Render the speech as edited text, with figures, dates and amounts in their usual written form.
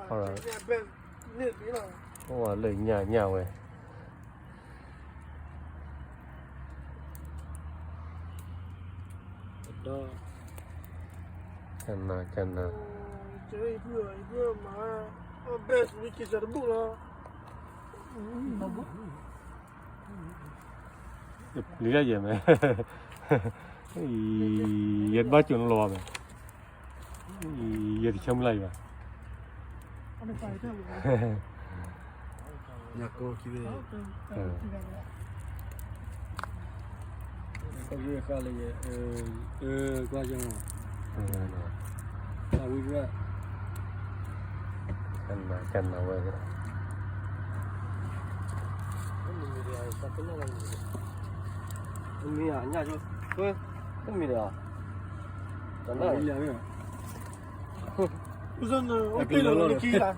ဟုတ်လား ဘယ်နေပြီလား ဟိုကလေညဝဲတော့ ကျန်နာ ကျေးဘူးမှာဘယ်စကိစ္စရဘူးလားဘာဘူး လေးရရမယ်ရတ်ဘာကျွန်းလောပဲရတ်ချမ်းလိုက်ပါ အဲ့ဒါဖိုက်တယ်လို့ ညကိုကြည့်ရ ဟုတ်ကဲ့ ခါလေးကွာကြောင်းဝီရ ကျန်နာဝဲ မင်းအညာကျော်ဟဲ့တမီးလားတနားရရ ဦးဇင်းโอเคလို့ကြည့်လား